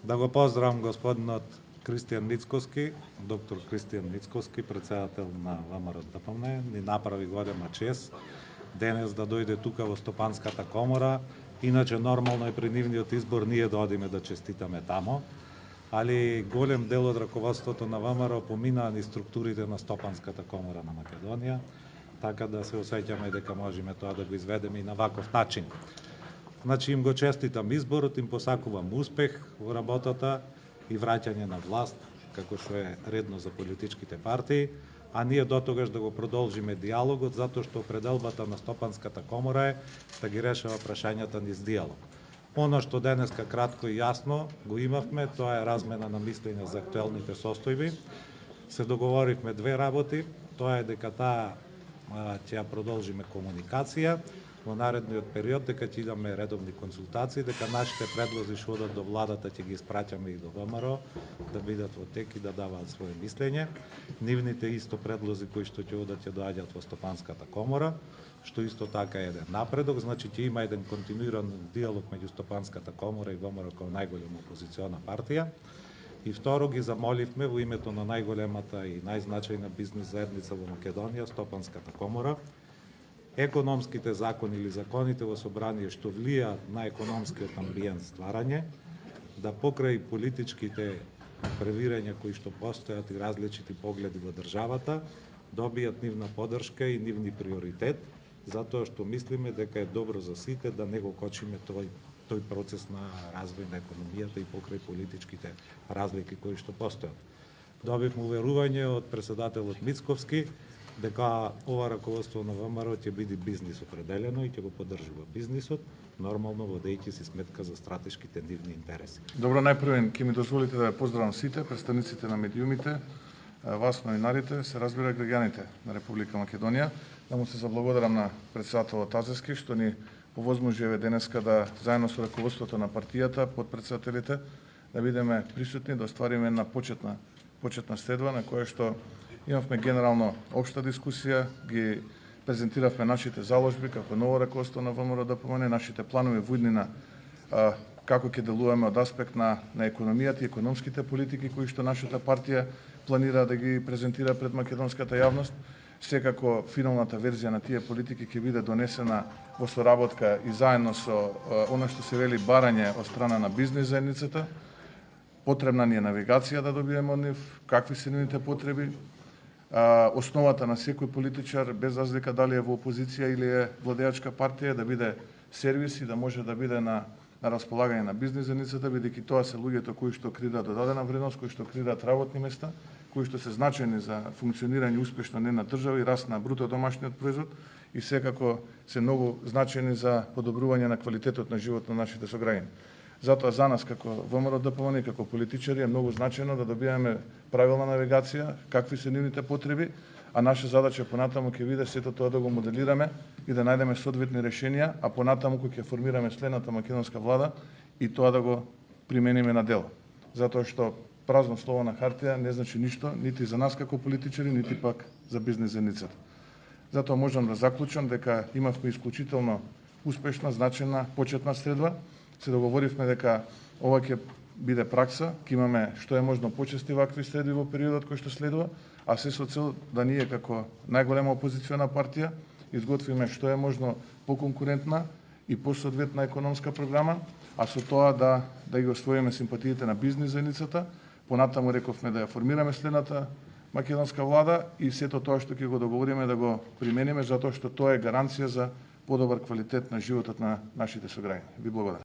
Да го поздравам господинот Кристијан Мицкоски, доктор Кристијан Мицкоски, председател на ВМРО ДПМН, ни направи голема чест денес да дојде тука во Стопанската комора. Иначе нормално е при нивниот избор ние да одиме да честитаме тамо, али голем дел од раководството на ВМРО поминаа низ структурите на Стопанската комора на Македонија, така да се осеќаме дека можеме тоа да го изведеме и на ваков начин. Значи им го честитам изборот, им посакувам успех во работата и враќање на власт, како што е редно за политичките партии, а ние дотогаш да го продолжиме диалогот, затоа што определбата на Стопанската комора е да ги решава прашањата низ диалог. Оно што денеска кратко и јасно го имавме, тоа е размена на мислења за актуелните состојби. Се договоривме две работи, тоа е дека ќе ја продолжиме комуникација во наредниот период, дека ќе идаме редовни консултации, дека нашите предлози што одат до владата ќе ги испраќаме и до ВМРО, да бидат во тек и да даваат свое мислење. Нивните исто предлози кои што ќе одат ќе доаѓаат во Стопанската комора, што исто така е еден напредок, значи ќе има еден континуиран диалог меѓу Стопанската комора и ВМРО како најголема опозициона партија. И второ, ги замоливме во името на најголемата и најзначајна бизнис заедница во Македонија, Стопанската комора, економските закони или законите во собрание што влијаат на економскиот амбиент стварање, да покрај политичките превирања кои што постојат и различити погледи во државата, добијат нивна поддршка и нивни приоритет, затоа што мислиме дека е добро за сите да не го кочиме тој процес на развој на економијата и покрај политичките разлики кои што постојат. Добивме уверување од председателот Мицковски дека ова раководство на ВМРО ќе биде бизнис определено и ќе го поддржува бизнисот, нормално водејќи си сметка за стратешките нивни интереси. Добро, најпрвен ќе ми дозволите да ја поздравам сите, представниците на медиумите, вас новинарите, се разбира граѓаните на Република Македонија, да му се заблагодарам на председателот Азевски што ни овозможи денеска да заедно со раководството на партијата, подпредседателите, да бидеме присутни, да оствариме една почетна следва на која што имавме генерално општа дискусија, ги презентиравме нашите заложби како ново раководство на ВМРО ДПМН, нашите планови во иднина како ќе делуваме од аспект на економијата и економските политики кои што нашата партија планира да ги презентира пред македонската јавност. Секако финалната верзија на тие политики ќе биде донесена во соработка и заедно со она што се вели барање од страна на бизнис заедницата. Потребна ни е навигација да добиеме од нив, какви се нивните потреби. Основата на секој политичар, без разлика дали е во опозиција или е владеачка партија, да биде сервис и да може да биде на располагање на бизнис заедницата, бидејќи тоа се луѓето кои што креираат додадена вредност, кои што креираат работни места, кои што се значајни за функционирање успешно на една држава и раст на бруто домашниот производ и секако се многу значајни за подобрување на квалитетот на живот на нашите сограѓани. Затоа за нас како ВМРО ДПМН и како политичари е многу значајно да добиваме правилна навигација, какви се нивните потреби, а наша задача понатаму ќе биде сето тоа да го моделираме и да најдеме соодветни решенија, а понатаму кога ќе формираме следната македонска влада и тоа да го примениме на дело. Затоа што празно слово на хартија не значи ништо, нити за нас како политичари, нити пак за бизнис заедницата. Затоа можам да заклучам дека имавме исклучително успешна, значајна почетна средба. Се договоривме дека ова ќе биде пракса, ќе имаме што е можно почести вакви средби во периодот кој што следува, а се со цел да ние како најголема опозициона партија изготвиме што е можно поконкурентна и посоодветна економска програма, а со тоа да ги освоиме симпатиите на бизнис заедницата. Понатаму рековме да ја формираме следната македонска влада и сето тоа што ќе го договориме да го примениме, затоа што тоа е гаранција за подобар квалитет на животот на нашите сограѓани. Ви благодарам.